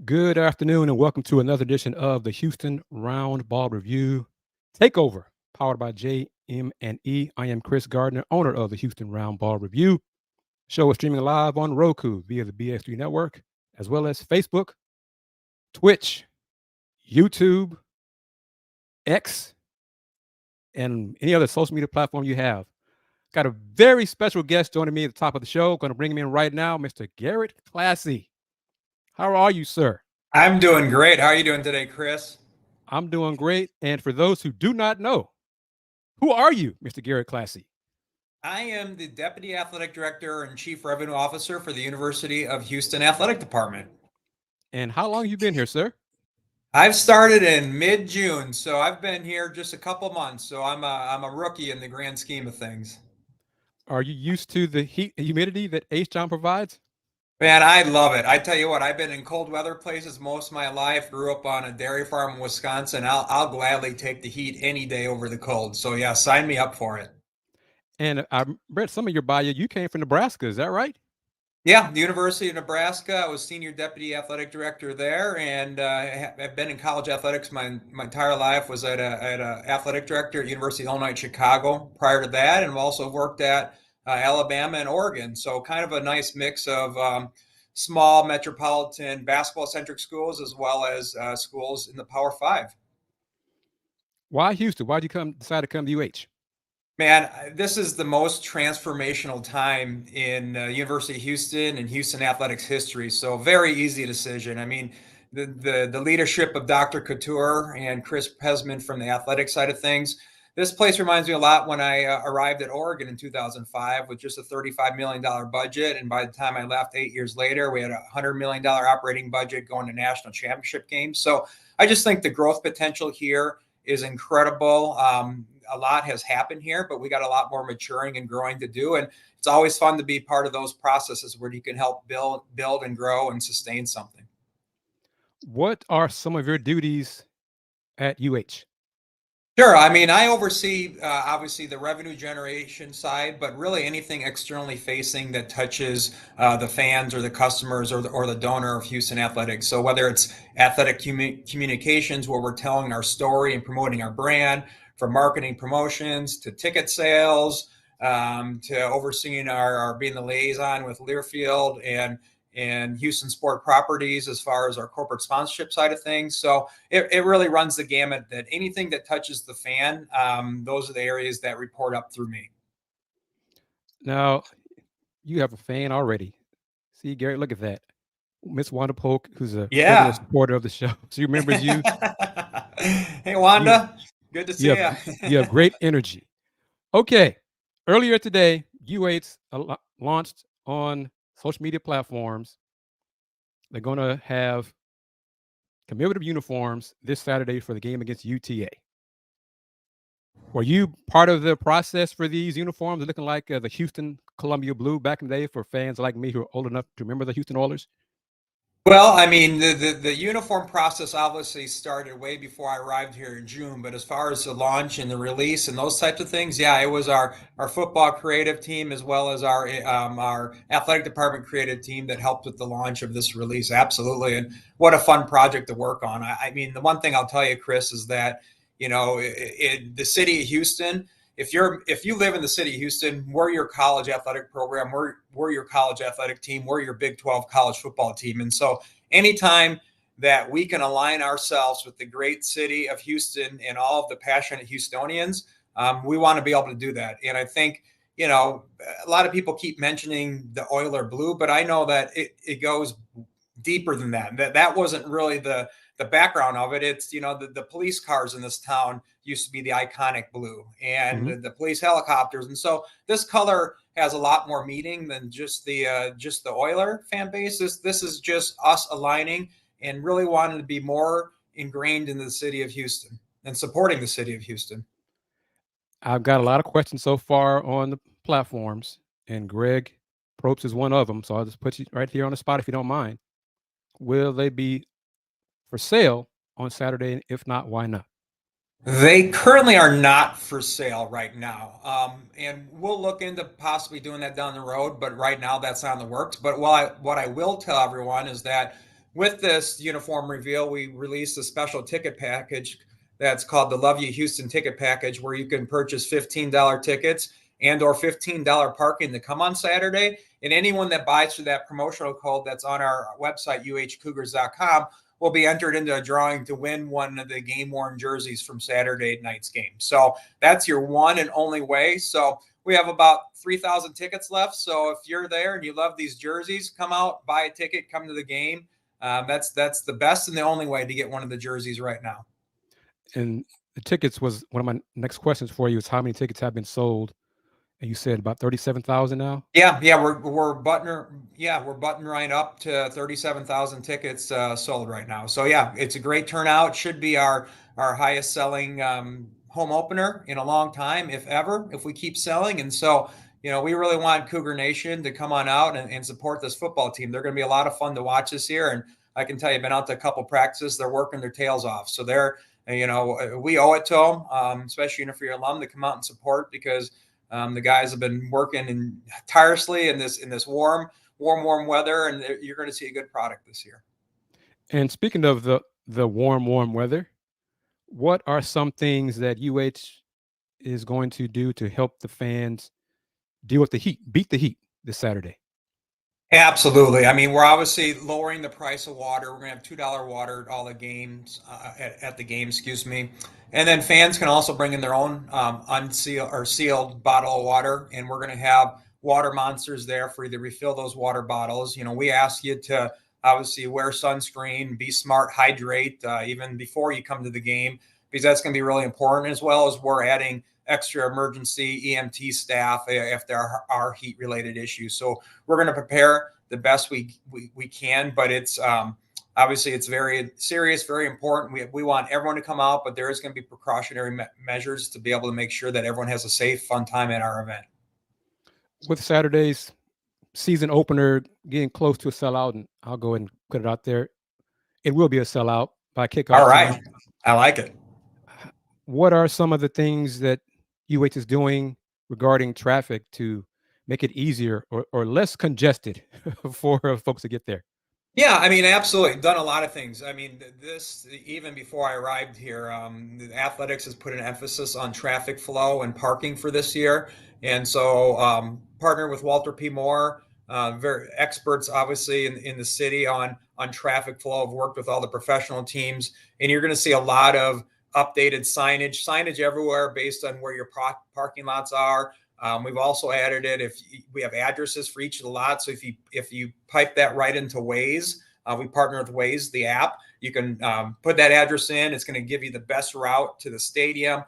Good afternoon, and welcome to another edition of the Houston Roundball Review TAKEOVER, powered by JM&E. I am Chris Gardner, owner of the Houston Roundball Review. Show is streaming live on Roku via the BS3 network, as well as Facebook, Twitch, YouTube, X, and any other social media platform you have. Got a very special guest joining me at the top of the show. Going to bring him in right now, Mr. Garrett Klassy. How are you, sir? I'm doing great. How are you doing today, Chris? I'm doing great. And for those who do not know, who are you, Mr. Garrett Klassy? I am the Deputy Athletic Director and Chief Revenue Officer for the University of Houston Athletic Department. And how long have you been here, sir? I've started in mid-June, so I've been here just a couple months. So I'm a rookie in the grand scheme of things. Are you used to the heat and humidity that H-Town provides? Man, I love it. I tell you what, I've been in cold weather places most of my life. Grew up on a dairy farm in Wisconsin. I'll gladly take the heat any day over the cold. So yeah, sign me up for it. And I read some of your bio. You came from Nebraska, is that right? Yeah, the University of Nebraska. I was senior deputy athletic director there, and I've been in college athletics my entire life. Was at a athletic director at University of Illinois at Chicago prior to that, and also worked at Alabama and Oregon. So kind of a nice mix of small metropolitan basketball-centric schools as well as schools in the Power Five. Why Houston? Why'd you decide to come to UH? Man, this is the most transformational time in University of Houston and Houston athletics history. So very easy decision. I mean, the leadership of Dr. Couture and Chris Pesman from the athletic side of things. This place reminds me a lot when I arrived at Oregon in 2005 with just a $35 million budget. And by the time I left 8 years later, we had a $100 million operating budget going to national championship games. So I just think the growth potential here is incredible. A lot has happened here, but we got a lot more maturing and growing to do. And it's always fun to be part of those processes where you can help build and grow and sustain something. What are some of your duties at UH? Sure. I mean, I oversee obviously the revenue generation side, but really anything externally facing that touches the fans or the customers or the donor of Houston Athletics. So whether it's athletic communications, where we're telling our story and promoting our brand, from marketing promotions to ticket sales, to overseeing our being the liaison with Learfield and Houston Sport Properties as far as our corporate sponsorship side of things. So it really runs the gamut that anything that touches the fan, those are the areas that report up through me. Now, you have a fan already. See, Garrett, look at that. Miss Wanda Polk, who's a regular supporter of the show. She remembers you. Hey, Wanda. Good to see you. You have great energy. Okay. Earlier today, UH launched on social media platforms. They're going to have commemorative uniforms this Saturday for the game against UTA. Were you part of the process for these uniforms looking like the Houston Columbia Blue back in the day for fans like me who are old enough to remember the Houston Oilers? Well, I mean, the uniform process obviously started way before I arrived here in June. But as far as the launch and the release and those types of things, yeah, it was our football creative team as well as our athletic department creative team that helped with the launch of this release. Absolutely, and what a fun project to work on. I mean, the one thing I'll tell you, Chris, is that in the city of Houston, if you live in the city of Houston, we're your college athletic program, we're your college athletic team, we're your Big 12 college football team. And so anytime that we can align ourselves with the great city of Houston and all of the passionate Houstonians, we want to be able to do that. And I think, a lot of people keep mentioning the Oiler blue, but I know that it goes deeper than that. That wasn't really the background of it. It's, the police cars in this town used to be the iconic blue and the police helicopters. And so this color has a lot more meaning than just the Oiler fan base. This is just us aligning and really wanting to be more ingrained in the city of Houston and supporting the city of Houston. I've got a lot of questions so far on the platforms, and Greg Probst is one of them. So I'll just put you right here on the spot if you don't mind. Will they be for sale on Saturday? If not, why not? They currently are not for sale right now. And we'll look into possibly doing that down the road, but right now that's not in the works. But what I will tell everyone is that with this uniform reveal, we released a special ticket package that's called the Love You Houston ticket package, where you can purchase $15 tickets and or $15 parking to come on Saturday. And anyone that buys through that promotional code that's on our website, uhcougars.com, will be entered into a drawing to win one of the game-worn jerseys from Saturday night's game. So that's your one and only way. So we have about 3,000 tickets left. So if you're there and you love these jerseys, come out, buy a ticket, come to the game. That's the best and the only way to get one of the jerseys right now. And the tickets was one of my next questions for you is how many tickets have been sold? And you said about 37,000 now? Yeah, we're butting right up to 37,000 tickets sold right now. So yeah, it's a great turnout. Should be our highest selling home opener in a long time, if ever, if we keep selling. And so, we really want Cougar Nation to come on out and support this football team. They're going to be a lot of fun to watch this year. And I can tell you, I've been out to a couple practices. They're working their tails off. So we owe it to them, especially if you're an alum, to come out and support, because the guys have been working tirelessly in this warm weather, and you're going to see a good product this year. And speaking of the warm weather, what are some things that UH is going to do to help the fans deal with the heat, beat the heat this Saturday? Absolutely. I mean, we're obviously lowering the price of water. We're going to have $2 water at all the games, at the game, excuse me. And then fans can also bring in their own unsealed or sealed bottle of water. And we're going to have water monsters there for you to refill those water bottles. We ask you to obviously wear sunscreen, be smart, hydrate even before you come to the game, because that's going to be really important, as well as we're adding extra emergency EMT staff if there are heat-related issues. So we're going to prepare the best we can, but it's obviously it's very serious, very important. We want everyone to come out, but there is going to be precautionary measures to be able to make sure that everyone has a safe, fun time at our event. With Saturday's season opener getting close to a sellout, and I'll go ahead and put it out there, it will be a sellout by kickoff. All right. Time. I like it. What are some of the things that UH is doing regarding traffic to make it easier or less congested for folks to get there? Yeah, I mean, absolutely. Done a lot of things. I mean, even before I arrived here, the athletics has put an emphasis on traffic flow and parking for this year. And so partner with Walter P. Moore, very experts, obviously, in the city on traffic flow. I've worked with all the professional teams, and you're going to see a lot of updated signage everywhere based on where your parking lots are. We've also added it if we have addresses for each of the lots. So if you pipe that right into Waze, we partner with Waze, the app. You can put that address in. It's going to give you the best route to the stadium.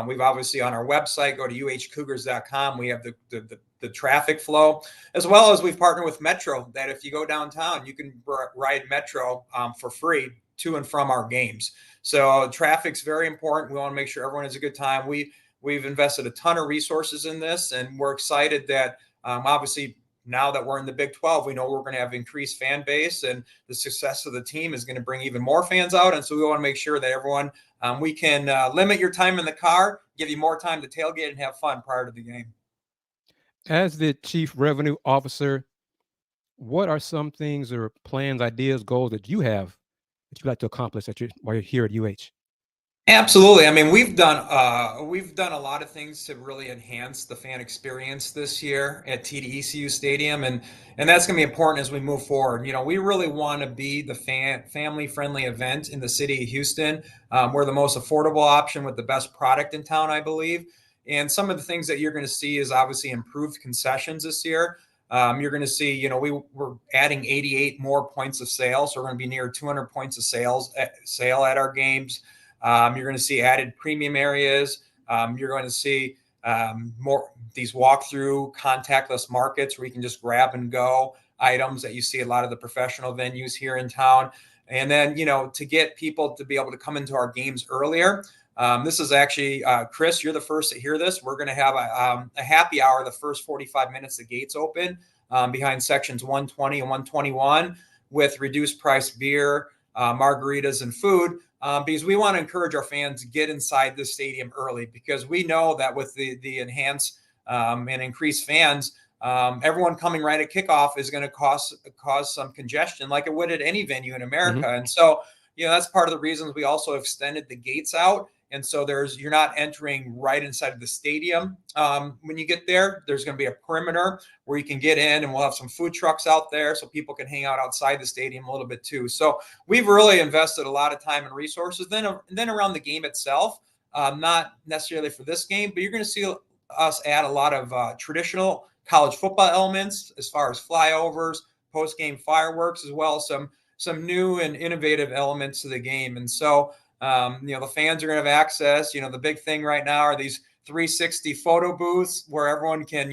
We've obviously on our website, go to uhcougars.com. We have the traffic flow, as well as we've partnered with Metro, that if you go downtown, you can ride Metro for free to and from our games. So traffic's very important. We want to make sure everyone has a good time. We've invested a ton of resources in this, and we're excited that obviously now that we're in the Big 12, we know we're going to have increased fan base, and the success of the team is going to bring even more fans out. And so we want to make sure that everyone, we can limit your time in the car, give you more time to tailgate and have fun prior to the game. As the Chief Revenue Officer, what are some things or plans, ideas, goals that you have that you'd like to accomplish while you're here at UH? Absolutely. I mean, we've done a lot of things to really enhance the fan experience this year at TD-ECU Stadium, and that's going to be important as we move forward. We really want to be the family-friendly event in the city of Houston. We're the most affordable option with the best product in town, I believe. And some of the things that you're going to see is obviously improved concessions this year. You're going to see, we're adding 88 more points of sale, so we're going to be near 200 points of sale at our games. You're going to see added premium areas. You're going to see more these walk-through contactless markets where you can just grab and go items that you see a lot of the professional venues here in town. And then, to get people to be able to come into our games earlier. This is actually, Chris, you're the first to hear this. We're going to have a happy hour the first 45 minutes the gates open behind sections 120 and 121 with reduced price beer, margaritas, and food. Because we want to encourage our fans to get inside the stadium early, because we know that with the enhanced and increased fans, everyone coming right at kickoff is going to cause some congestion like it would at any venue in America. And so, that's part of the reasons we also extended the gates out. And so you're not entering right inside of the stadium. When you get there, there's going to be a perimeter where you can get in, and we'll have some food trucks out there so people can hang out outside the stadium a little bit too. So we've really invested a lot of time and resources. Then around the game itself, not necessarily for this game, but you're going to see us add a lot of traditional college football elements as far as flyovers, post-game fireworks, as well as some new and innovative elements to the game. And so, the fans are going to have access. The big thing right now are these 360 photo booths where everyone can,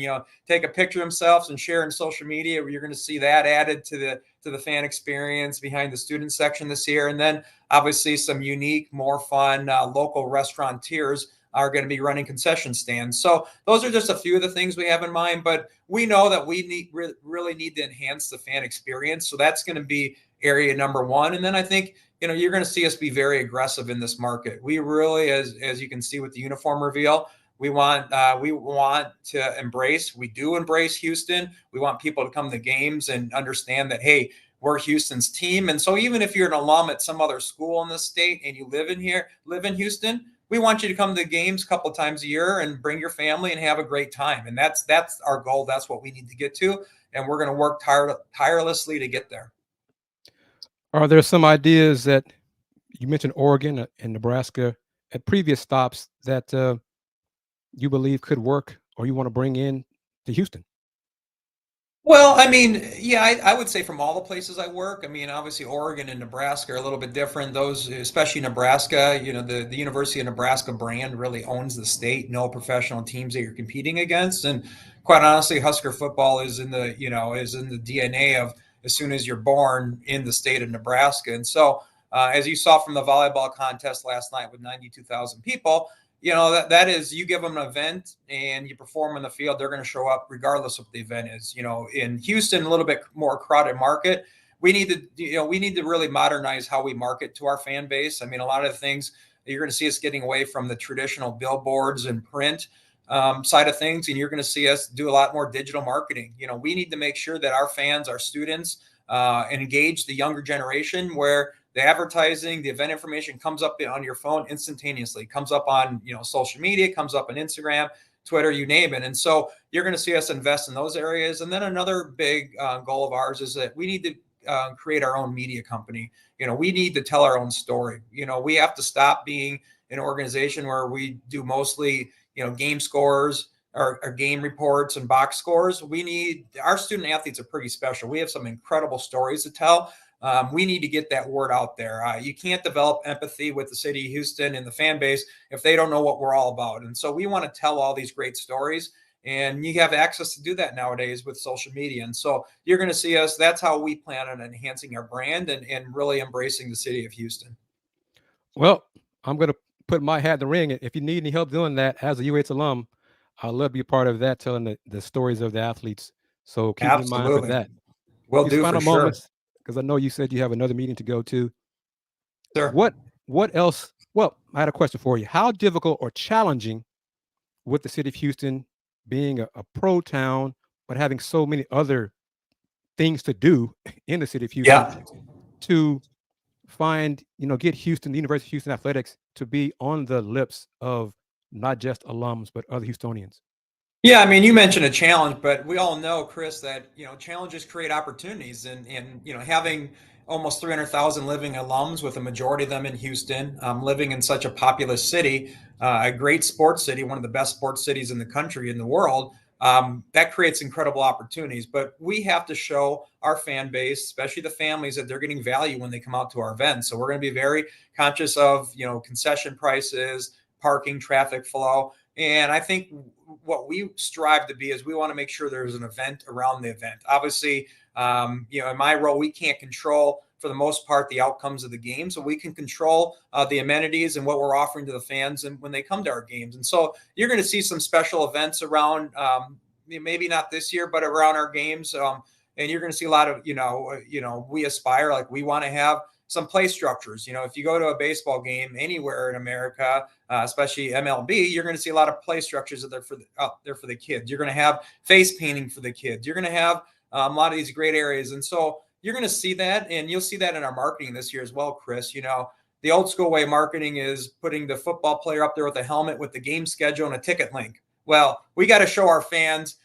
take a picture of themselves and share in social media. You're going to see that added to the fan experience behind the student section this year. And then obviously some unique, more fun local restaurateurs are going to be running concession stands. So those are just a few of the things we have in mind, but we know that we really need to enhance the fan experience. So that's going to be area number one. And then I think, you're going to see us be very aggressive in this market. We really, as you can see with the uniform reveal, we want to embrace. We do embrace Houston. We want people to come to games and understand that, hey, we're Houston's team. And so even if you're an alum at some other school in the state and you live in Houston, we want you to come to the games a couple of times a year and bring your family and have a great time. And that's our goal. That's what we need to get to. And we're going to work tirelessly to get there. Are there some ideas that you mentioned Oregon and Nebraska at previous stops that you believe could work or you want to bring in to Houston? Well, I mean, yeah, I would say from all the places I work, I mean, obviously Oregon and Nebraska are a little bit different. Those, especially Nebraska, the University of Nebraska brand really owns the state. No professional teams that you're competing against, and quite honestly, Husker football is in the DNA of as soon as you're born in the state of Nebraska. And so, as you saw from the volleyball contest last night with 92,000 people. That is, you give them an event and you perform in the field, they're going to show up regardless of what the event is. In Houston, a little bit more crowded market. We need to really modernize how we market to our fan base. I mean, a lot of the things you're going to see us getting away from the traditional billboards and print side of things, and you're going to see us do a lot more digital marketing. We need to make sure that our fans, our students, engage the younger generation where the advertising, the event information comes up on your phone instantaneously, comes up on, social media, comes up on Instagram, Twitter, you name it. And so you're going to see us invest in those areas. And then another big goal of ours is that we need to create our own media company. We need to tell our own story. We have to stop being an organization where we do mostly, game scores or game reports and box scores. Our student athletes are pretty special. We have some incredible stories to tell. We need to get that word out there. You can't develop empathy with the city of Houston and the fan base if they don't know what we're all about. And so we want to tell all these great stories, and you have access to do that nowadays with social media. And so you're going to see us. That's how we plan on enhancing our brand and really embracing the city of Houston. Well, I'm going to put my hat in the ring. If you need any help doing that as a UH alum, I'd love to be a part of that, telling the stories of the athletes. So keep me in mind for that. We'll do final for sure. moments, because I know you said you have another meeting to go to. Sure. What else? Well, I had a question for you. How difficult or challenging with the city of Houston being a pro town, but having so many other things to do in the city of Houston to find, get Houston, the University of Houston athletics to be on the lips of not just alums, but other Houstonians? Yeah, I mean, you mentioned a challenge, but we all know, Chris, that challenges create opportunities, and having almost 300,000 living alums, with a majority of them in Houston, living in such a populous city, a great sports city, one of the best sports cities in the country, in the world, that creates incredible opportunities. But we have to show our fan base, especially the families, that they're getting value when they come out to our events. So we're going to be very conscious of concession prices, parking, traffic flow. And I think what we strive to be is we want to make sure there's an event around the event. Obviously, in my role, we can't control, for the most part, the outcomes of the game. So we can control the amenities and what we're offering to the fans and when they come to our games. And so you're going to see some special events around, maybe not this year, but around our games. And you're going to see a lot of, we aspire, like we want to have some play structures. If you go to a baseball game anywhere in America, especially MLB, you're going to see a lot of play structures out there for the kids. You're going to have face painting for the kids. You're going to have a lot of these great areas. And so you're going to see that, and you'll see that in our marketing this year as well, Chris. The old school way marketing is putting the football player up there with a helmet with the game schedule and a ticket link. Well, we got to show our fans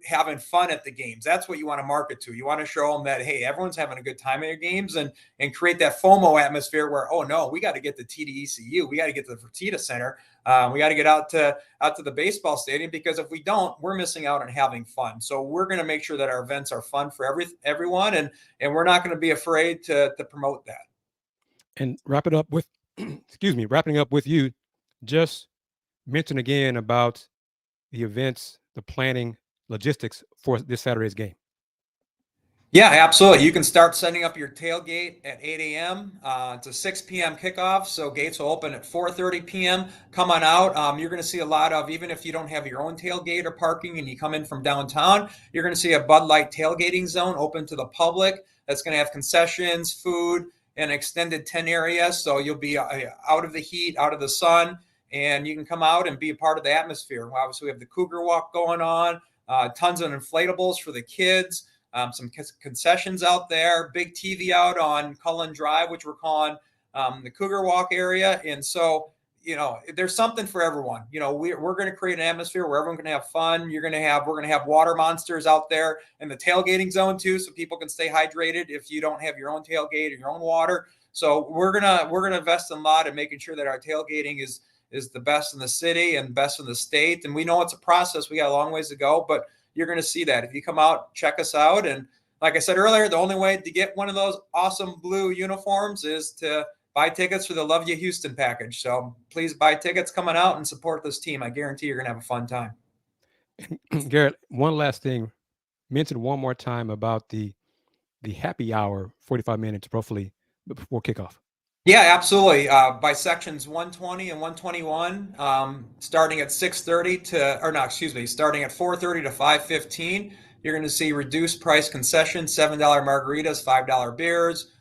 having fun at the games. That's what you want to market to. You want to show them that, hey, everyone's having a good time at your games, and create that FOMO atmosphere where, oh no, we got to get to TDECU. We got to get to the Fertitta Center. We got to get out to the baseball stadium, because if we don't, we're missing out on having fun. So we're going to make sure that our events are fun for everyone. And we're not going to be afraid to promote that. And wrapping up with you, just mention again about the events, the planning, logistics for this Saturday's game. Yeah, absolutely. You can start setting up your tailgate at 8 a.m. It's a 6 p.m. kickoff, so gates will open at 4:30 p.m. Come on out. You're going to see a lot of, even if you don't have your own tailgate or parking and you come in from downtown, you're going to see a Bud Light tailgating zone open to the public that's going to have concessions, food, and extended tent area. So you'll be out of the heat, out of the sun, and you can come out and be a part of the atmosphere. Obviously, we have the Cougar Walk going on, tons of inflatables for the kids. Some concessions out there, big TV out on Cullen Drive, which we're calling the Cougar Walk area. And so, there's something for everyone. We're going to create an atmosphere where everyone can have fun. We're going to have water monsters out there in the tailgating zone too, so people can stay hydrated if you don't have your own tailgate or your own water. So we're gonna invest a lot in making sure that our tailgating is the best in the city and best in the state. And we know it's a process. We got a long ways to go, but you're going to see that if you come out, check us out. And like I said earlier, the only way to get one of those awesome blue uniforms is to buy tickets for the Love You Houston package. So please buy tickets coming out and support this team. I guarantee you're going to have a fun time. Garrett, one last thing. Mention one more time about the happy hour, 45 minutes roughly before kickoff. Yeah, absolutely. By sections 120 and 121, starting at 4:30 to 5:15, you're going to see reduced price concessions, $7 margaritas, $5 beers,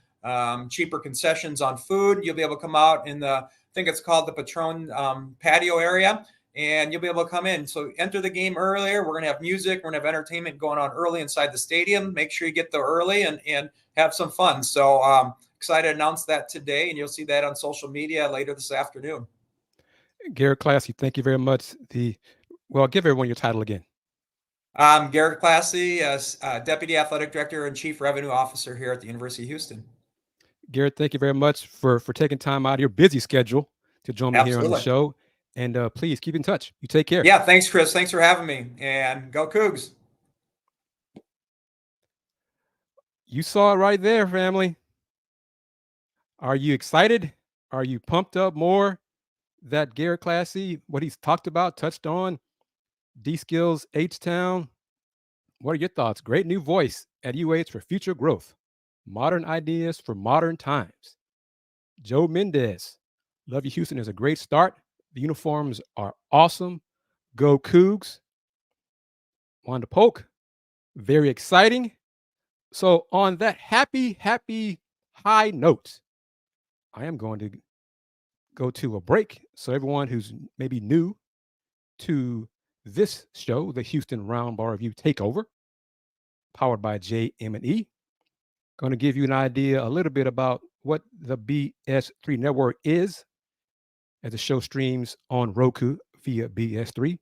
cheaper concessions on food. You'll be able to come out in I think it's called the Patron patio area, and you'll be able to come in. So enter the game earlier. We're going to have music. We're going to have entertainment going on early inside the stadium. Make sure you get there early and have some fun. So, excited to announce that today, and you'll see that on social media later this afternoon. Garrett Klassy, thank you very much. Give everyone your title again. I'm Garrett Klassy, Deputy Athletic Director and Chief Revenue Officer here at the University of Houston. Garrett, thank you very much for taking time out of your busy schedule to join me here on the show. And please keep in touch. You take care. Yeah, thanks, Chris. Thanks for having me. And go Cougs. You saw it right there, family. Are you excited? Are you pumped up more that Garrett Klassy, what he's talked about, touched on, D-Skills, H-Town? What are your thoughts? Great new voice at UH for future growth. Modern ideas for modern times. Joe Mendez, Love You Houston is a great start. The uniforms are awesome. Go Cougs. Wanda Polk, very exciting. So on that happy high note, I am going to go to a break. So everyone who's maybe new to this show, the Houston Roundball Review TAKEOVER, powered by JM&E, going to give you an idea a little bit about what the BS3 network is as the show streams on Roku via BS3.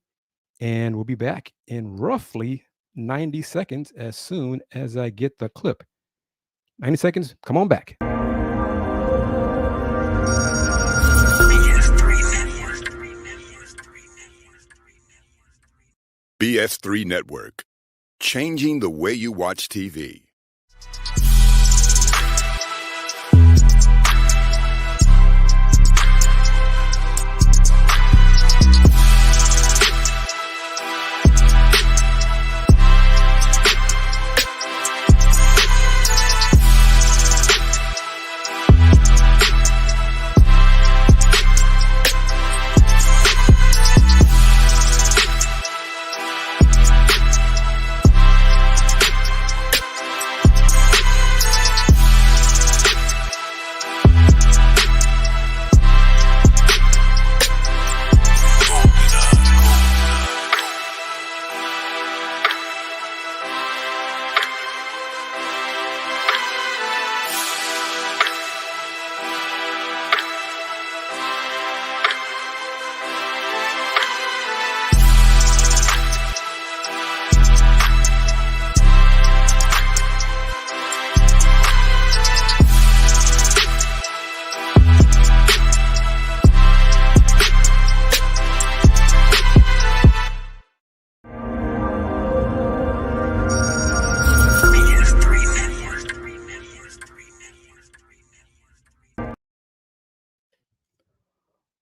And we'll be back in roughly 90 seconds as soon as I get the clip. 90 seconds, come on back. BS3 Network, changing the way you watch TV.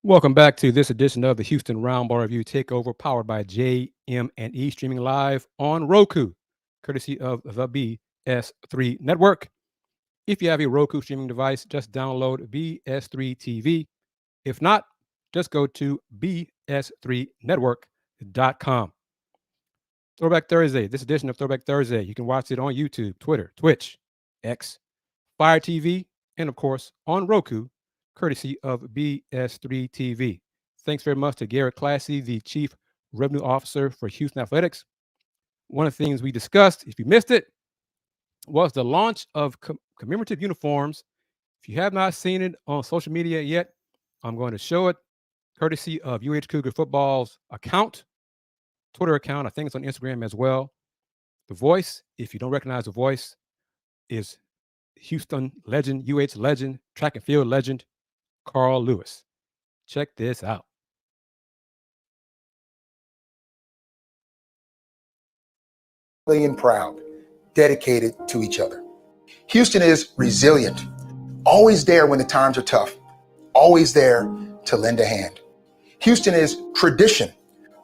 Welcome back to this edition of the Houston Roundball Review Takeover, powered by JM&E, streaming live on Roku, courtesy of the BS3 Network. If you have a Roku streaming device, just download BS3 TV. If not, just go to bs3network.com. Throwback Thursday, this edition of Throwback Thursday, you can watch it on YouTube, Twitter, Twitch, X, Fire TV, and of course on Roku, courtesy of BS3 TV. Thanks very much to Garrett Klassy, the Chief Revenue Officer for Houston Athletics. One of the things we discussed, if you missed it, was the launch of commemorative uniforms. If you have not seen it on social media yet, I'm going to show it, courtesy of Cougar Football's account, Twitter account. I think it's on Instagram as well. The voice, if you don't recognize the voice, is Houston legend, legend, track and field legend, Carl Lewis. Check this out. And proud, dedicated to each other. Houston is resilient, always there when the times are tough, always there to lend a hand. Houston is tradition,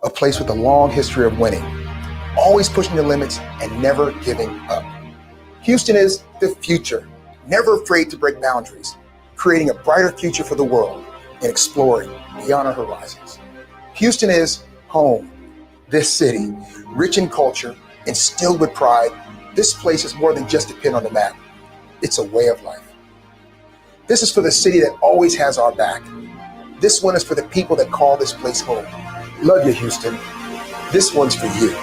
a place with a long history of winning, always pushing the limits and never giving up. Houston is the future, never afraid to break boundaries, creating a brighter future for the world and exploring beyond our horizons. Houston is home. This city, rich in culture, instilled with pride, this place is more than just a pin on the map. It's a way of life. This is for the city that always has our back. This one is for the people that call this place home. Love you, Houston. This one's for you.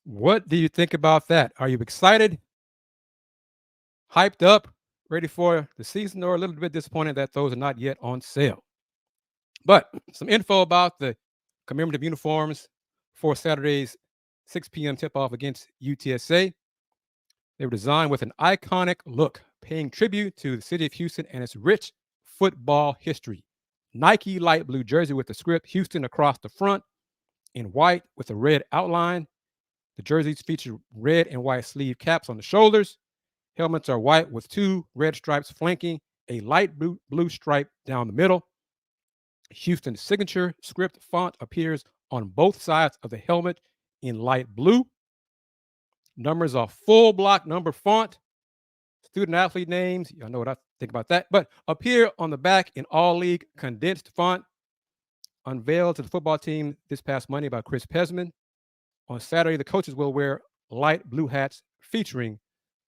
What do you think about that? Are you excited, hyped up, ready for the season, or a little bit disappointed that those are not yet on sale? But some info about the commemorative uniforms for Saturday's 6 p.m. tip-off against UTSA. They were designed with an iconic look, paying tribute to the city of Houston and its rich football history. Nike light blue jersey with the script Houston across the front, in white with a red outline. The jerseys feature red and white sleeve caps on the shoulders. Helmets are white with 2 red stripes flanking a light blue stripe down the middle. Houston's signature script font appears on both sides of the helmet in light blue. Numbers are full block number font. Student athlete names, y'all know what I think about that, but appear on the back in all league condensed font. Unveiled to the football team this past Monday by Chris Pesman. On Saturday, the coaches will wear light blue hats featuring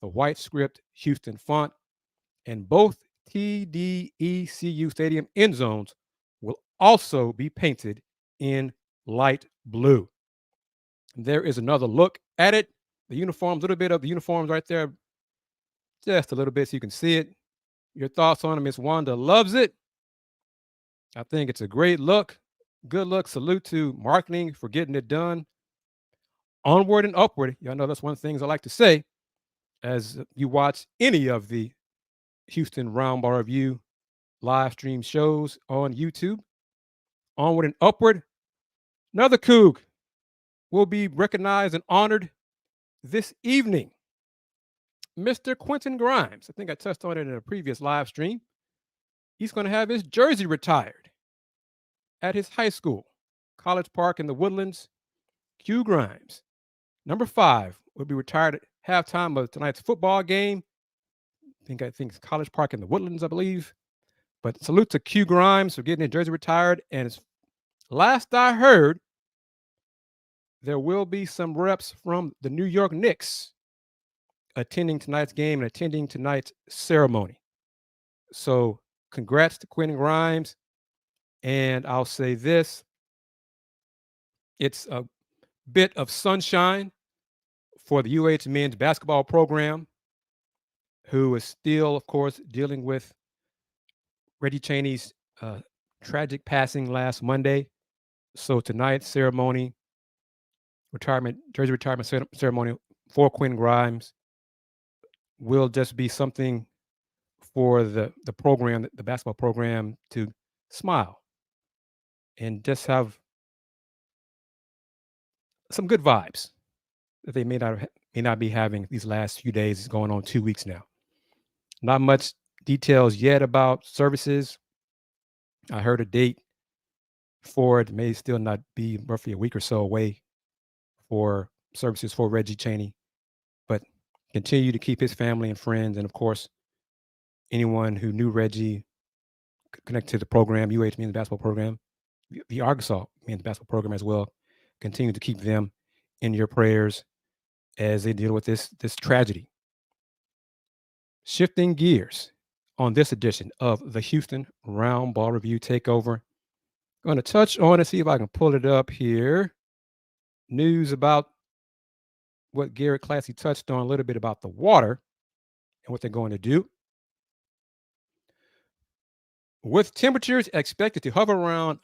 the white script Houston font, and both TDECU Stadium end zones will also be painted in light blue. There is another look at it. The uniforms, a little bit of the uniforms right there, just a little bit so you can see it. Your thoughts on it? Miss Wanda loves it. I think it's a great look. Good look. Salute to marketing for getting it done. Onward and upward. Y'all know that's one of the things I like to say as you watch any of the Houston Roundball Review live stream shows on YouTube. Onward and upward. Another Coug will be recognized and honored this evening. Mr. Quentin Grimes. I think I touched on it in a previous live stream. He's going to have his jersey retired at his high school, College Park in the Woodlands. Q Grimes, number 5, will be retired at halftime of tonight's football game. I think it's College Park in the Woodlands, I believe. But salute to Q Grimes for getting his jersey retired. And as last I heard, there will be some reps from the New York Knicks attending tonight's game and attending tonight's ceremony. So congrats to Quentin Grimes. And I'll say this, it's a bit of sunshine for the UH men's basketball program, who is still, of course, dealing with Reggie Chaney's tragic passing last Monday. So tonight's ceremony, jersey retirement ceremony for Quentin Grimes will just be something for the program, the basketball program, to smile and just have some good vibes that they may not be having these last few days. It's going on 2 weeks now. Not much details yet about services. I heard a date for it. May still not be, roughly a week or so away, for services for Reggie Chaney, but continue to keep his family and friends, and of course, anyone who knew Reggie, connected to the program, UH men's basketball program, the Arkansas men's basketball program as well. Continue to keep them in your prayers as they deal with this tragedy. Shifting gears on this edition of the Houston Roundball Review Takeover, going to touch on and see if I can pull it up here. News about what Garrett Klassy touched on a little bit about the water and what they're going to do. With temperatures expected to hover around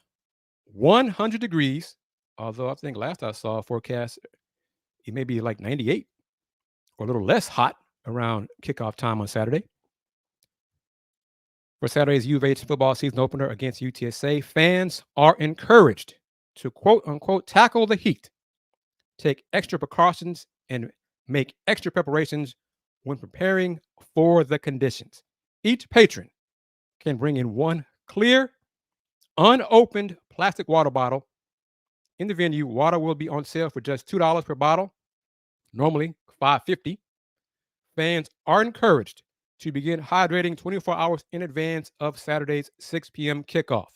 100 degrees, although I think last I saw a forecast, it may be like 98 or a little less hot around kickoff time on Saturday. For Saturday's U of H football season opener against UTSA, fans are encouraged to quote unquote tackle the heat, take extra precautions, and make extra preparations when preparing for the conditions. Each patron can bring in one clear, unopened plastic water bottle. In the venue, water will be on sale for just $2 per bottle, normally $5.50. Fans are encouraged to begin hydrating 24 hours in advance of Saturday's 6 p.m. kickoff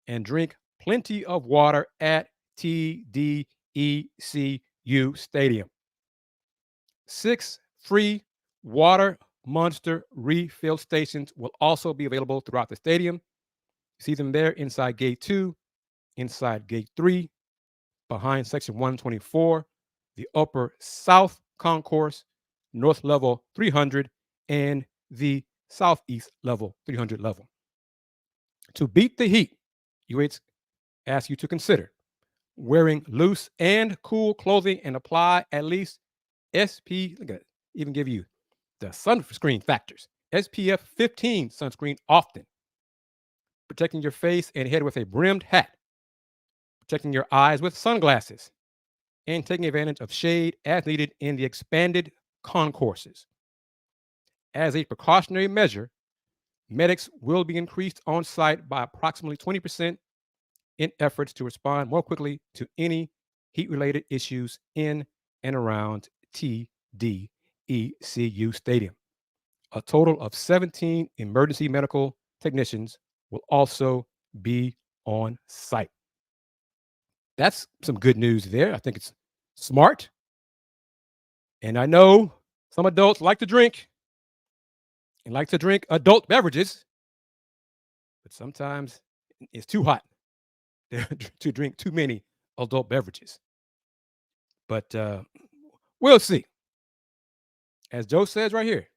and drink plenty of water at TDECU Stadium. 6 free water Monster refill stations will also be available throughout the stadium. You see them there inside Gate 2, inside Gate 3, behind Section 124, the Upper South Concourse, North Level 300, and the Southeast Level 300 level. To beat the heat, UH asks you to consider wearing loose and cool clothing and apply at least look at it, even give you the sunscreen factors. SPF 15 sunscreen often. Protecting your face and head with a brimmed hat. Protecting your eyes with sunglasses. And taking advantage of shade as needed in the expanded concourses. As a precautionary measure, medics will be increased on site by approximately 20% in efforts to respond more quickly to any heat-related issues in and around TDECU Stadium. A total of 17 emergency medical technicians will also be on site. That's some good news there. I think it's smart. And I know some adults like to drink and like to drink adult beverages, but sometimes it's too hot to drink too many adult beverages. But we'll see. As Joe says right here,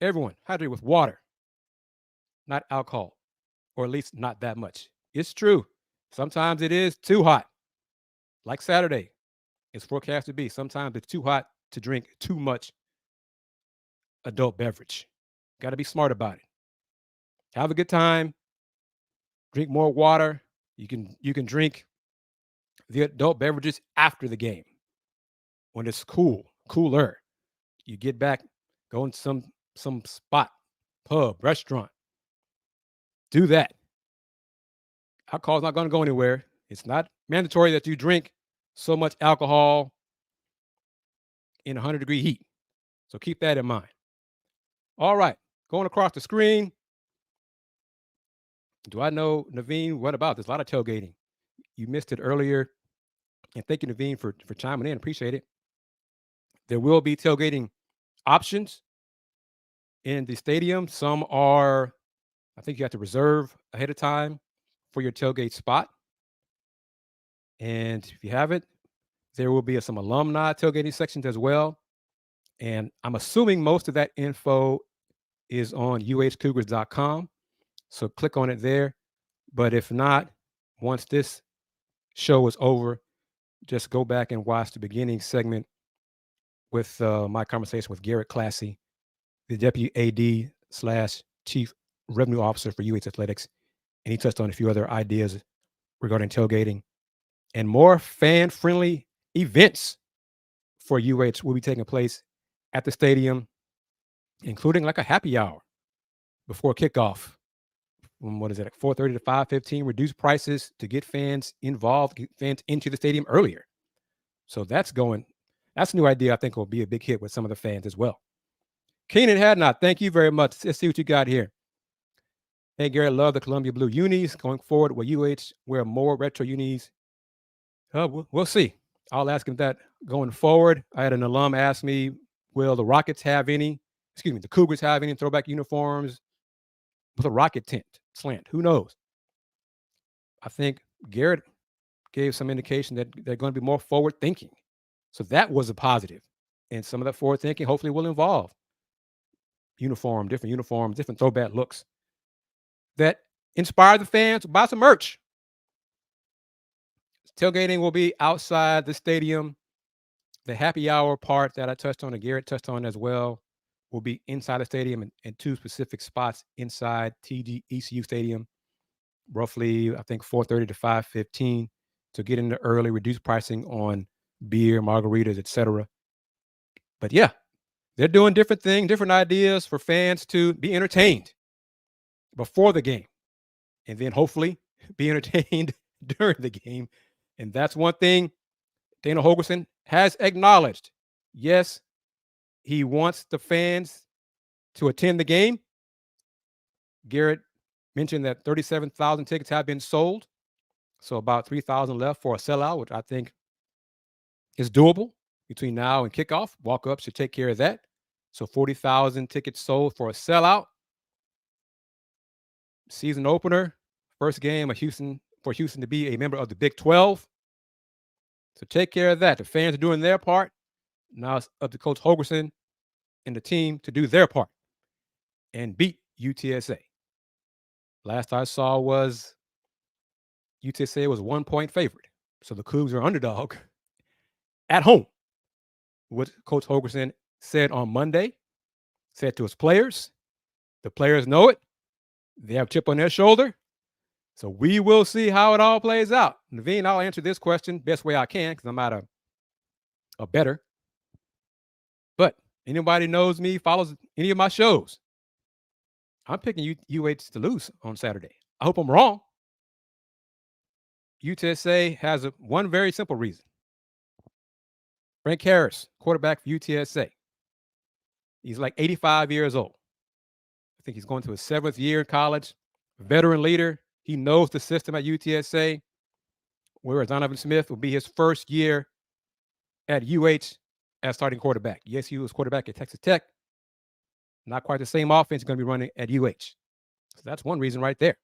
everyone hydrate with water, not alcohol, or at least not that much. It's true. Sometimes it is too hot. Like Saturday, it's forecast to be. Sometimes it's too hot to drink too much adult beverage. Got to be smart about it. Have a good time. Drink more water. You can drink the adult beverages after the game when it's cooler. You get back, go in some spot, pub, restaurant. Do that. Alcohol's not going to go anywhere. It's not mandatory that you drink so much alcohol in 100-degree heat. So keep that in mind. All right, going across the screen. Do I know, Naveen, what about this? A lot of tailgating. You missed it earlier. And thank you, Naveen, for chiming in. Appreciate it. There will be tailgating options in the stadium. Some are, I think you have to reserve ahead of time for your tailgate spot. And if you haven't, there will be some alumni tailgating sections as well. And I'm assuming most of that info is on uhcougars.com. So click on it there. But if not, once this show is over, just go back and watch the beginning segment with my conversation with Garrett Klassy, the Deputy AD / Chief Revenue Officer for UH Athletics. And he touched on a few other ideas regarding tailgating and more fan-friendly events for UH will be taking place at the stadium, including like a happy hour before kickoff. What is it, like 4:30 to 5:15? Reduced prices to get fans involved, get fans into the stadium earlier. So that's a new idea. I think will be a big hit with some of the fans as well. Keenan Hadnot, thank you very much. Let's see what you got here. Hey, Garrett, love the Columbia Blue unis. Going forward, will UH wear more retro unis? We'll see. I'll ask him that going forward. I had an alum ask me, will the Rockets have any, the Cougars have any throwback uniforms with a rocket slant? Who knows? I think Garrett gave some indication that they're going to be more forward thinking. So that was a positive. And some of that forward thinking hopefully will involve different uniforms, different throwback looks that inspire the fans to buy some merch. Tailgating will be outside the stadium. The happy hour part that I touched on and Garrett touched on as well will be inside the stadium and two specific spots inside TD ECU Stadium, roughly, I think, 4:30 to 5:15 to get in the early, reduced pricing on beer, margaritas, etc. But yeah, they're doing different things, different ideas for fans to be entertained before the game and then hopefully be entertained during the game. And that's one thing Dana Holgorsen has acknowledged. Yes, he wants the fans to attend the game. Garrett mentioned that 37,000 tickets have been sold. So about 3,000 left for a sellout, which I think is doable between now and kickoff. Walk-up should take care of that. So 40,000 tickets sold for a sellout. Season opener, first game of Houston to be a member of the Big 12. So take care of that. The fans are doing their part. Now it's up to Coach Holgorsen and the team to do their part and beat UTSA. Last I saw was UTSA was 1-point favorite. So the Cougs are underdog at home. What Coach Holgorsen said on Monday, said to his players, the players know it. They have a chip on their shoulder. So we will see how it all plays out. Naveen, I'll answer this question best way I can because I'm not a better. But anybody knows me, follows any of my shows, I'm picking UH to lose on Saturday. I hope I'm wrong. UTSA has one very simple reason. Frank Harris, quarterback for UTSA. He's like 85 years old. I think he's going to his 7th year in college. Veteran leader. He knows the system at UTSA, whereas Donovan Smith will be his first year at UH as starting quarterback. Yes, he was quarterback at Texas Tech. Not quite the same offense going to be running at UH. So that's one reason right there.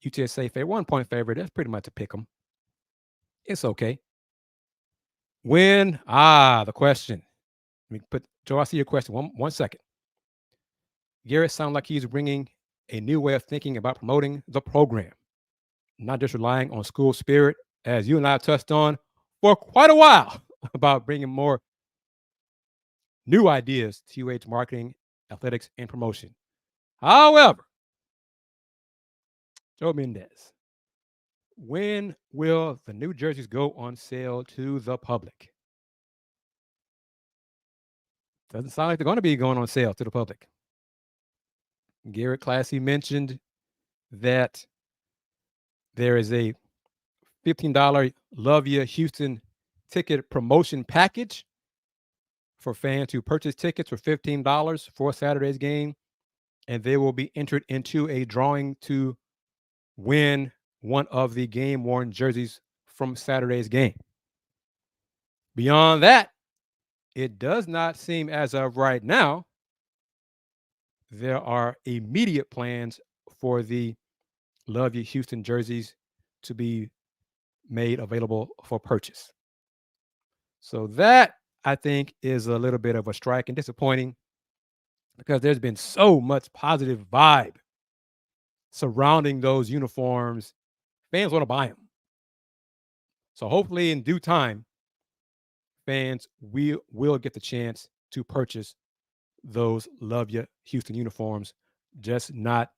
UTSA 1-point favorite. That's pretty much a pick 'em. It's okay. When? The question. Let me put, Joe, I see your question. One second. Garrett sounds like he's bringing a new way of thinking about promoting the program, not just relying on school spirit, as you and I have touched on for quite a while about bringing more new ideas to UH marketing, athletics, and promotion. However, Joe Mendez, when will the new jerseys go on sale to the public? Doesn't sound like they're going to be going on sale to the public. Garrett Klassy mentioned that there is a $15 Love Ya Houston ticket promotion package for fans who purchase tickets for $15 for Saturday's game, and they will be entered into a drawing to win one of the game-worn jerseys from Saturday's game. Beyond that, it does not seem as of right now there are immediate plans for the Love You Houston jerseys to be made available for purchase. So that, I think, is a little bit of a strike and disappointing because there's been so much positive vibe surrounding those uniforms. Fans want to buy them. So hopefully in due time, fans will get the chance to purchase those Love You Houston uniforms, just not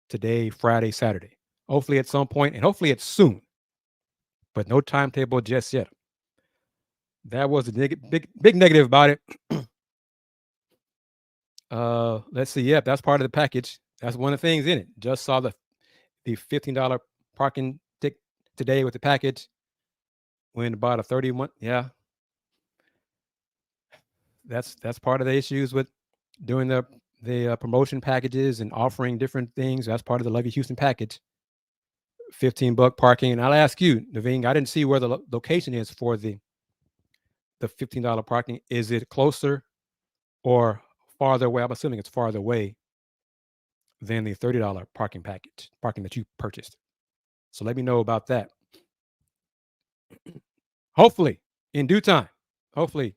today, Friday, Saturday. Hopefully at some point, and hopefully it's soon, but no timetable just yet. That was the big negative about it. Let's see. Yep, that's part of the package. That's one of the things in it. Just saw the $15 parking ticket today with the package. When about a 31, yeah. That's part of the issues with doing the promotion packages and offering different things. That's part of the Love You Houston package. $15 parking, and I'll ask you, Naveen. I didn't see where the location is for the $15 parking. Is it closer or farther away? I'm assuming it's farther away than the $30 parking that you purchased. So let me know about that. Hopefully, in due time. Hopefully,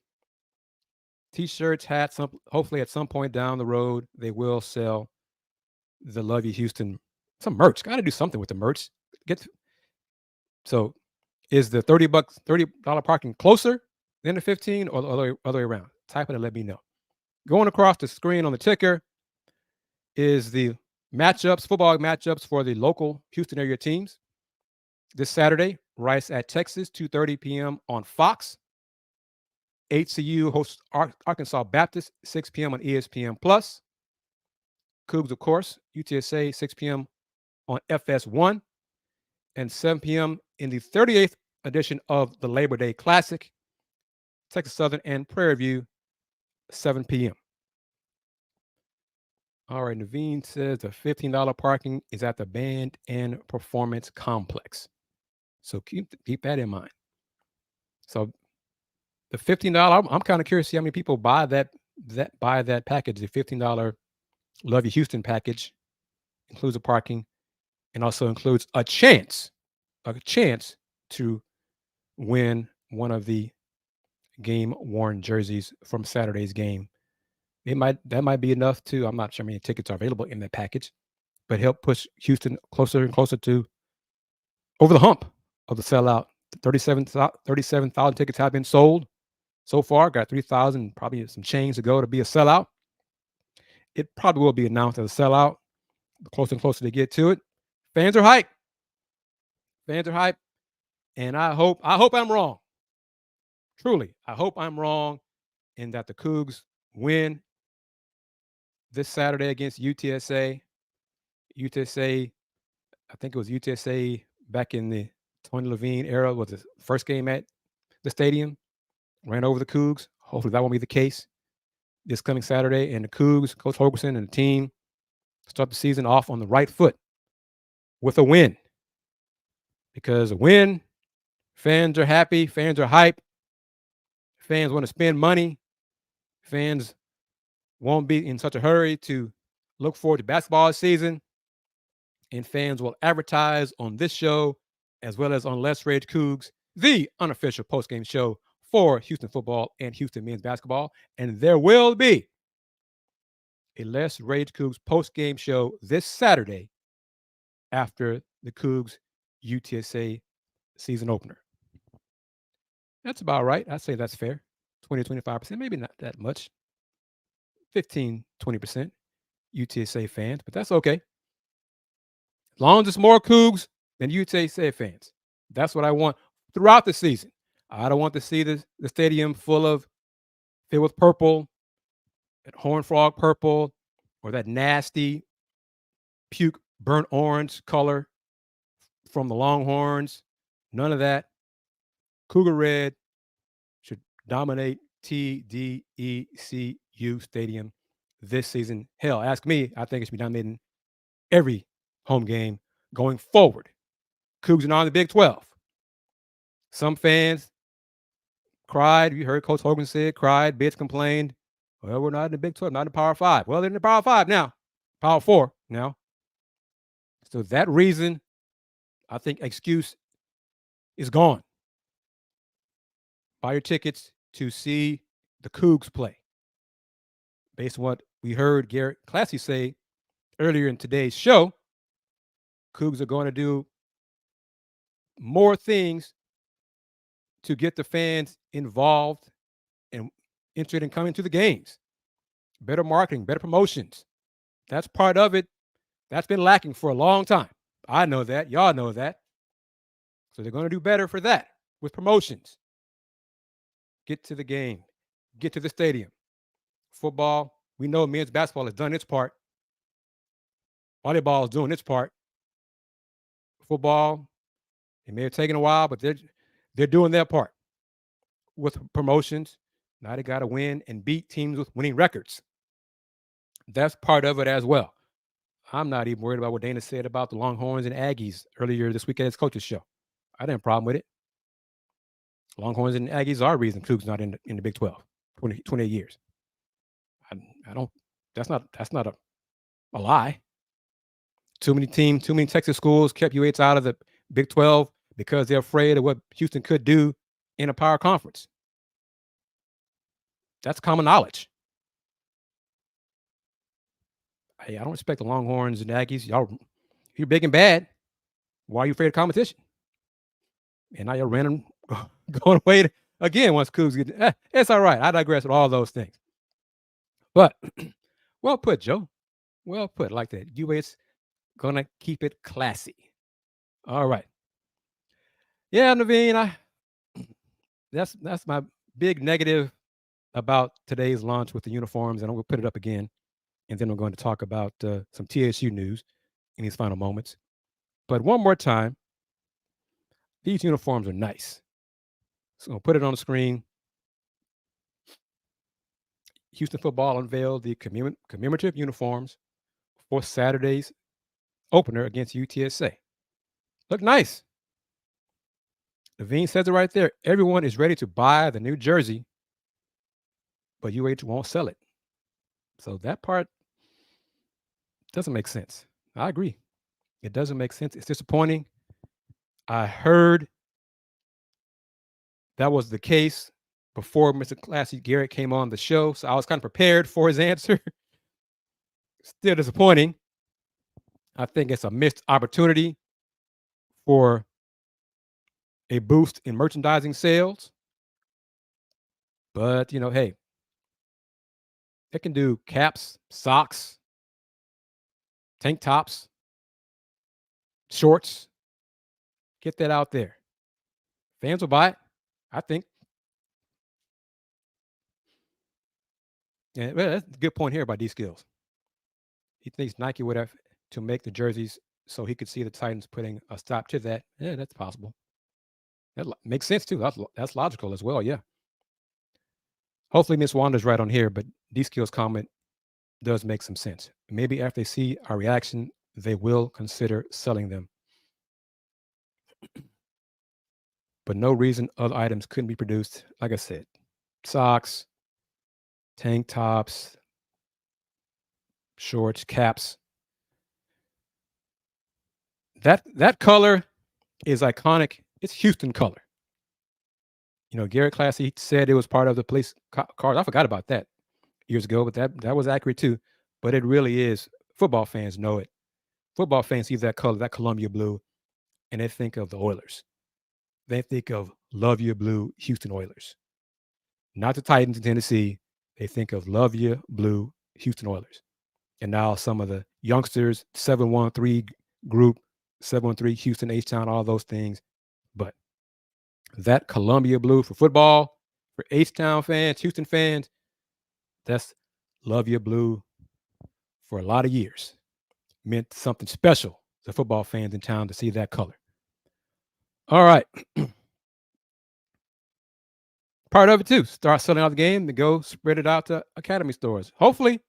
T-shirts, hats. Hopefully, at some point down the road, they will sell the Love You Houston some merch. Got to do something with the merch. So, is the $30 parking closer than the 15, or the other way around? Type it and let me know. Going across the screen on the ticker is the football matchups for the local Houston area teams. This Saturday, Rice at Texas, 2:30 p.m. on Fox. HCU hosts Arkansas Baptist, 6 p.m. on ESPN+. Cougs, of course, UTSA, 6 p.m. on FS1. And 7 p.m. in the 38th edition of the Labor Day Classic, Texas Southern and Prairie View, 7 p.m. All right, Naveen says the $15 parking is at the Band and Performance Complex. So keep that in mind. So the $15, I'm kind of curious to see how many people buy that package. The $15 Love You Houston package includes the parking and also includes a chance to win one of the game-worn jerseys from Saturday's game. That might be enough to, I'm not sure how many tickets are available in that package, but help push Houston closer and closer to over the hump of the sellout. 37,000 tickets have been sold so far. Got 3,000, probably some change to go to be a sellout. It probably will be announced as a sellout. The closer and closer they get to it. Fans are hyped. And I hope I'm wrong. Truly, I hope I'm wrong and that the Cougs win this Saturday against UTSA. UTSA, I think it was UTSA back in the Tony Levine era, was the first game at the stadium, ran over the Cougs. Hopefully that won't be the case this coming Saturday. And the Cougs, Coach Holgerson and the team start the season off on the right foot with a win. Because a win, fans are happy, fans are hyped, fans want to spend money, fans won't be in such a hurry to look forward to basketball season, and fans will advertise on this show as well as on Let's Rage Cougs, the unofficial postgame show for Houston football and Houston men's basketball. And there will be a Let's Rage Cougs postgame show this Saturday after the Cougs UTSA season opener. That's about right. I'd say that's fair. 20-25%, maybe not that much. 15-20% UTSA fans, but that's okay. As long as it's more Cougs than UTSA fans. That's what I want throughout the season. I don't want to see the stadium filled with purple, that horn frog purple, or that nasty puke burnt orange color from the Longhorns. None of that. Cougar red should dominate TDECU Stadium this season. Hell, ask me. I think it should be dominating every home game going forward. Cougs are now in the Big 12. Some fans cried. You heard Coach Hogan said, cried, bitch, complained. Well, we're not in the Big 12, not in the Power 5. Well, they're in the Power 5 now. Power 4 now. So that reason, I think excuse is gone. Buy your tickets to see the Cougs play. Based on what we heard Garrett Klassy say earlier in today's show, Cougs are going to do more things to get the fans involved and interested in coming to the games. Better marketing, better promotions. That's part of it. That's been lacking for a long time. I know that. Y'all know that. So they're going to do better for that with promotions. Get to the game. Get to the stadium. Football, we know men's basketball has done its part. Volleyball is doing its part. Football, it may have taken a while, but they're doing their part with promotions. Now they got to win and beat teams with winning records. That's part of it as well. I'm not even worried about what Dana said about the Longhorns and Aggies earlier this week at his coach's show. I didn't have a problem with it. Longhorns and Aggies are the reason Cougs not in the Big 12, 28 years. I don't. That's not a lie. Too many Texas schools kept UH out of the Big 12 because they're afraid of what Houston could do in a power conference. That's common knowledge. Hey, I don't respect the Longhorns and Aggies. You're big and bad. Why are you afraid of competition? And now you're random going away again once Cougs get. It's all right. I digress with all those things. But well put, Joe. Well put, like that. UH gonna keep it classy. All right. Yeah, Naveen, that's my big negative about today's launch with the uniforms, and I'm gonna put it up again, and then we're going to talk about some TSU news in these final moments. But one more time, these uniforms are nice. So I'll put it on the screen. Houston football unveiled the commemorative uniforms for Saturday's opener against UTSA. Look nice. Naveen says it right there. Everyone is ready to buy the new jersey, but UH won't sell it. So that part doesn't make sense. I agree. It doesn't make sense. It's disappointing. I heard that was the case before Mr. Klassy Garrett came on the show, so I was kind of prepared for his answer. Still disappointing. I think it's a missed opportunity for a boost in merchandising sales. But, hey, they can do caps, socks, tank tops, shorts. Get that out there. Fans will buy it, I think. Yeah, well, that's a good point here by D Skills. He thinks Nike would have to make the jerseys so he could see the Titans putting a stop to that. Yeah, that's possible. That makes sense too. That's logical as well. Yeah. Hopefully Miss Wanda's right on here, but D Skills comment does make some sense. Maybe after they see our reaction, they will consider selling them. But no reason other items couldn't be produced. Like I said, socks, tank tops, shorts, caps. That color is iconic. It's Houston color. Garrett Klassy said it was part of the police cars. I forgot about that years ago, but that was accurate too. But it really is. Football fans know it. Football fans see that color, that Columbia blue, and they think of the Oilers. They think of Love Your Blue Houston Oilers. Not the Titans in Tennessee. They think of Love Your Blue Houston Oilers. And now some of the youngsters, 713 group, 713 Houston, H-Town, all those things. But that Columbia blue for football, for H-Town fans, Houston fans, that's Love Your Blue for a lot of years. Meant something special to football fans in town to see that color. All right. Part of it too. Start selling out the game to go spread it out to academy stores. Hopefully,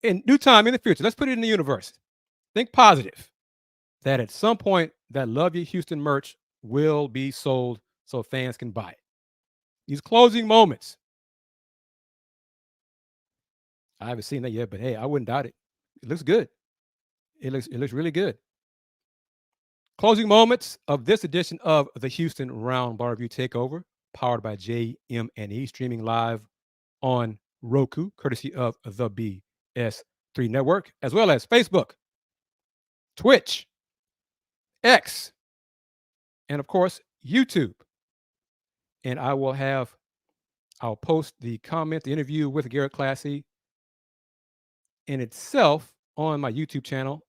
in due time in the future. Let's put it in the universe. Think positive that at some point that Love You Houston merch will be sold so fans can buy it. These closing moments. I haven't seen that yet, but hey, I wouldn't doubt it. It looks good. It looks really good. Closing moments of this edition of the Houston Roundball Review Takeover, powered by JM&E, streaming live on Roku, courtesy of the BS3 Network, as well as Facebook, Twitch, X, and of course, YouTube. And I'll post the interview with Garrett Klassy in itself on my YouTube channel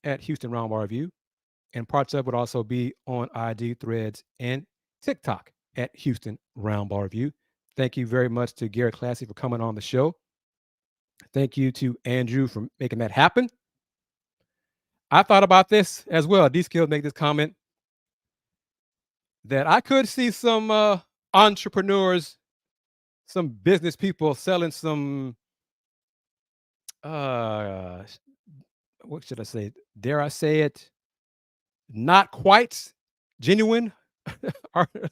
at Houston Roundball Review. And parts of it would also be on IG, Threads, and TikTok at Houston Roundball Review. Thank you very much to Garrett Klassy for coming on the show. Thank you to Andrew for making that happen. I thought about this as well. D-Skill made this comment that I could see some entrepreneurs, some business people selling some, what should I say? Dare I say it? Not quite genuine.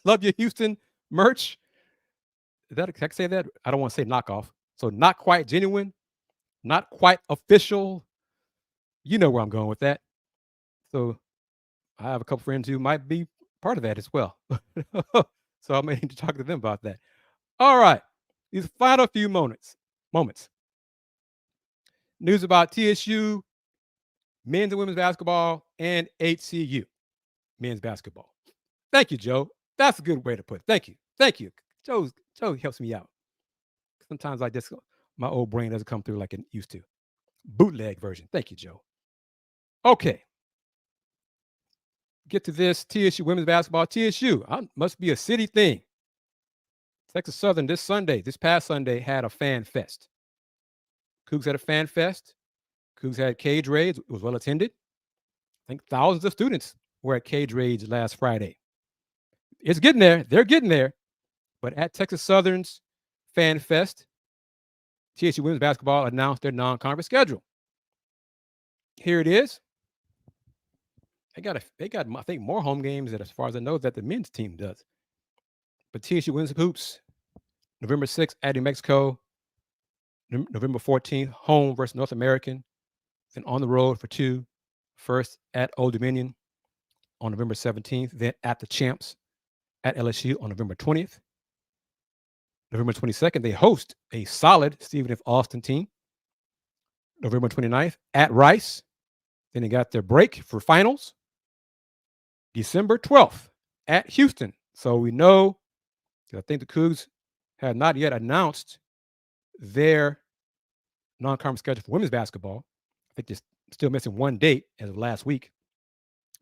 Love you, Houston merch. Can I say that? I don't want to say knockoff. So not quite genuine, not quite official. You know where I'm going with that. So I have a couple friends who might be part of that as well. So I may need to talk to them about that. All right. These final few moments. News about TSU, men's and women's basketball, and HCU, men's basketball. Thank you, Joe. That's a good way to put it. Thank you. Thank you. Joe helps me out. Sometimes my old brain doesn't come through like it used to. Bootleg version. Thank you, Joe. Okay. Get to this. TSU women's basketball. TSU must be a city thing. Texas Southern this past Sunday, had a fan fest. Cougs had a fan fest. Cougs had cage raids. It was well attended. I think thousands of students were at cage raids last Friday. It's getting there. They're getting there. But at Texas Southern's fan fest, TSU women's basketball announced their non-conference schedule. Here it is. They got I think more home games, as far as I know, that the men's team does. But TSU women's hoops, November 6th at New Mexico, November 14th, home versus North American, then on the road for 2, first at Old Dominion on November 17th, then at the Champs at LSU on November 20th. November 22nd, they host a solid Stephen F. Austin team. November 29th at Rice. Then they got their break for finals. December 12th at Houston. So we know, I think the Cougs have not yet announced their non-conference schedule for women's basketball. I think they're still missing one date as of last week,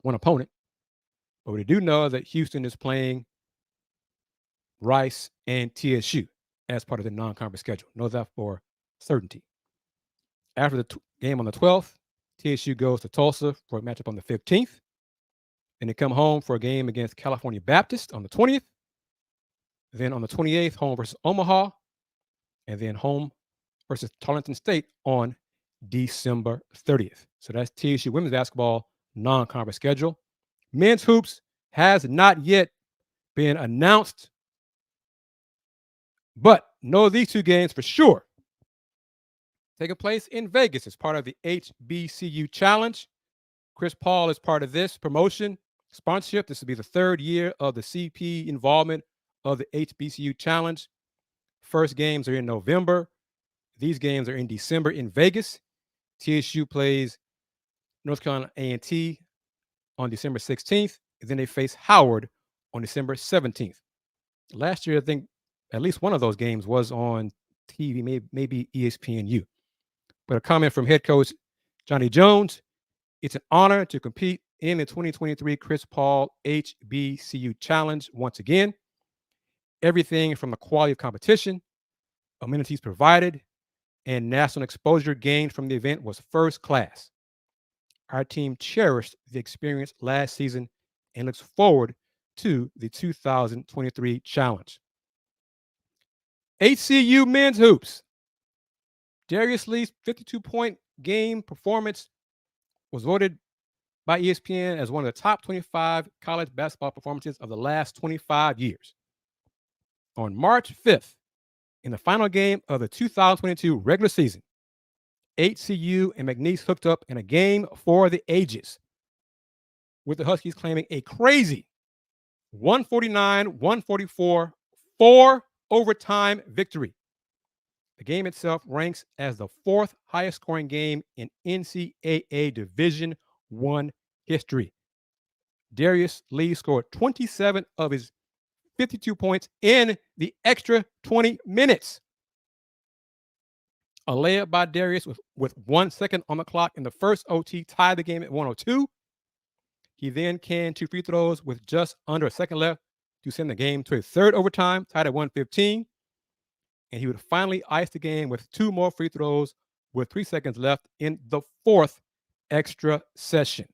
one opponent. But we do know that Houston is playing Rice and TSU as part of the non-conference schedule. Know that for certainty. After the game on the 12th, TSU goes to Tulsa for a matchup on the 15th. Then they come home for a game against California Baptist on the 20th. Then on the 28th, home versus Omaha. And then home versus Tarleton State on December 30th. So that's TSU women's basketball non-conference schedule. Men's hoops has not yet been announced, but know these 2 games for sure. Taking place in Vegas as part of the HBCU Challenge. Chris Paul is part of this promotion sponsorship. This will be the 3rd year of the CP involvement of the HBCU Challenge. First games are in November. These games are in December in Vegas. TSU plays North Carolina A&T on December 16th. And then they face Howard on December 17th. Last year, I think at least one of those games was on TV, maybe ESPNU. But a comment from head coach Johnny Jones: it's an honor to compete in the 2023 Chris Paul HBCU Challenge once again. Everything from the quality of competition, amenities provided, and national exposure gained from the event was first class. Our team cherished the experience last season and looks forward to the 2023 challenge. HCU men's hoops. Darius Lee's 52-point game performance was voted by ESPN as one of the top 25 college basketball performances of the last 25 years. On March 5th, in the final game of the 2022 regular season, HCU and McNeese hooked up in a game for the ages, with the Huskies claiming a crazy 149-144 4-overtime victory. The game itself ranks as the 4th highest scoring game in NCAA Division I history. Darius Lee scored 27 of his 52 points in the extra 20 minutes. A layup by Darius with 1 second on the clock in the first OT tied the game at 102. He then canned 2 free throws with just under a second left to send the game to a third overtime, tied at 115. And he would finally ice the game with 2 more free throws with 3 seconds left in the 4th extra session.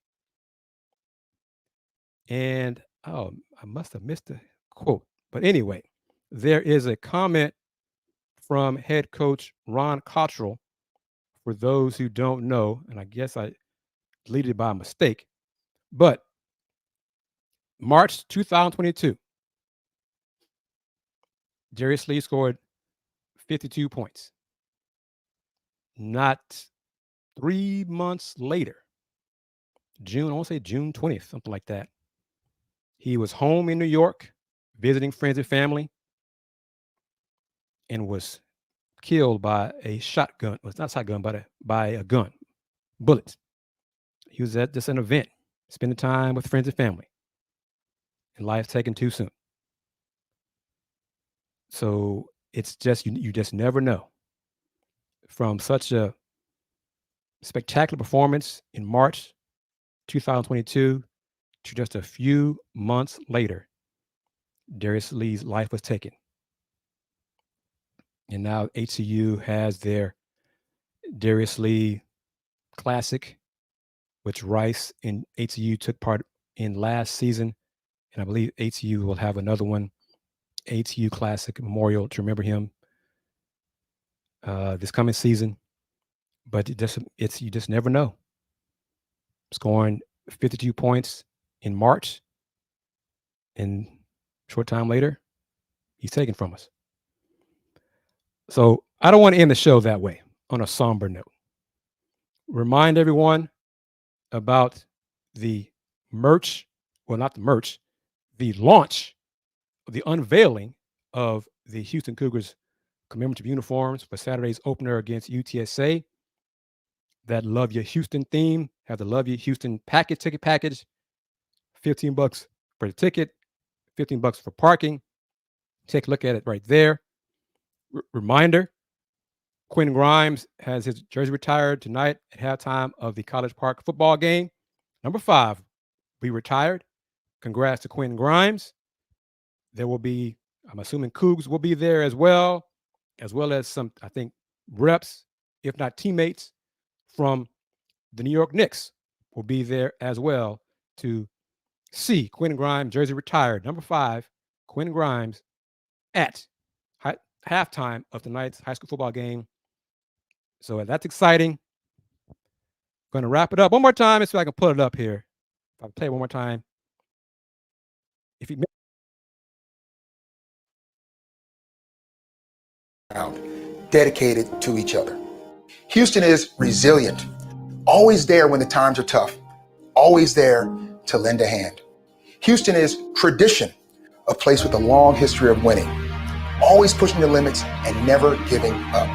And, I must have missed the quote. But anyway, there is a comment from head coach Ron Cottrell. For those who don't know, and I guess I deleted it by mistake, but March 2022, Darius Lee scored 52 points. Not 3 months later, I want to say June 20th, something like that, he was home in New York visiting friends and family and was killed by a shotgun. Well, it's not a shotgun, but by a gun, bullets. He was at just an event, spending time with friends and family, and life taken too soon. So it's just, you just never know. From such a spectacular performance in March 2022 to just a few months later, Darius Lee's life was taken. And now HCU has their Darius Lee Classic, which Rice and HCU took part in last season. And I believe HCU will have another one, HCU Classic Memorial, to remember him this coming season. But you just never know. Scoring 52 points in March, and a short time later, he's taken from us. So I don't want to end the show that way, on a somber note. Remind everyone about the merch, well, not the merch, the launch, the unveiling of the Houston Cougars commemorative uniforms for Saturday's opener against UTSA. That Love You Houston theme, have the Love You Houston ticket package, $15 for the ticket, $15 for parking. Take a look at it right there. Reminder, Quentin Grimes has his jersey retired tonight at halftime of the College Park football game. Number 5, we retired. Congrats to Quentin Grimes. There will be, I'm assuming Cougs will be there as well as some, I think, reps, if not teammates, from the New York Knicks will be there as well to see Quentin Grimes, jersey retired, number 5, Quentin Grimes, at halftime of tonight's high school football game. So that's exciting. Going to wrap it up one more time. Let's see if I can pull it up here. I'll play it one more time. If you dedicated to each other. Houston is resilient, always there when the times are tough, always there to lend a hand. Houston is tradition, a place with a long history of winning, always pushing the limits and never giving up.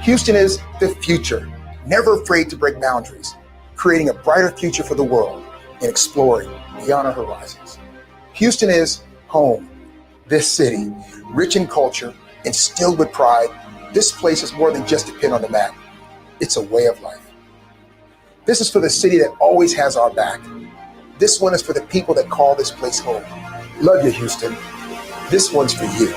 Houston is the future, never afraid to break boundaries, creating a brighter future for the world and exploring beyond our horizons. Houston is home, this city, rich in culture, instilled with pride. This place is more than just a pin on the map. It's a way of life. This is for the city that always has our back. This one is for the people that call this place home. Love you, Houston. This one's for you.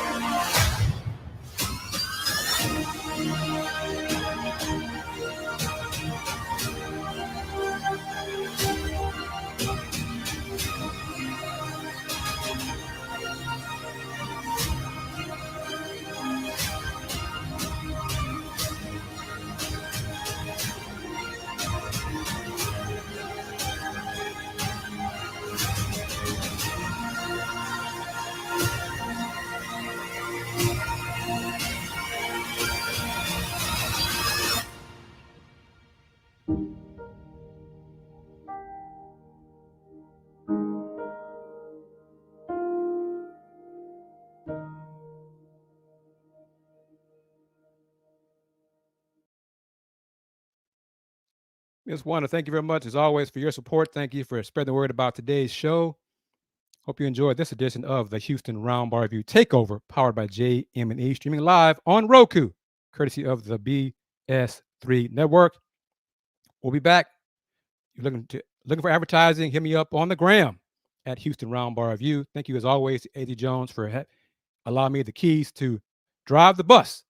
Ms. Wanda, thank you very much, as always, for your support. Thank you for spreading the word about today's show. Hope you enjoyed this edition of the Houston Roundball Review Takeover, powered by JM&E, streaming live on Roku, courtesy of the BS3 Network. We'll be back. You're looking for advertising, hit me up on the gram at Houston Roundball Review. Thank you, as always, to A.D. Jones for allowing me the keys to drive the bus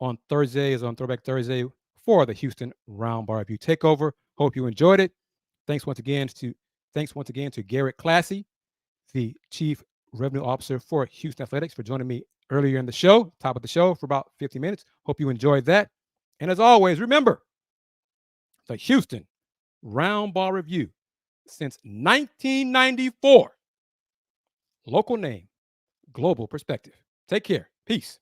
on Thursdays, on Throwback Thursday, for the Houston Roundball Review Takeover. Hope you enjoyed it. Thanks once again to Garrett Klassy, the Chief Revenue Officer for Houston Athletics, for joining me earlier in the show, top of the show, for about 50 minutes. Hope you enjoyed that. And as always, remember, the Houston Roundball Review, since 1994. Local name, global perspective. Take care. Peace.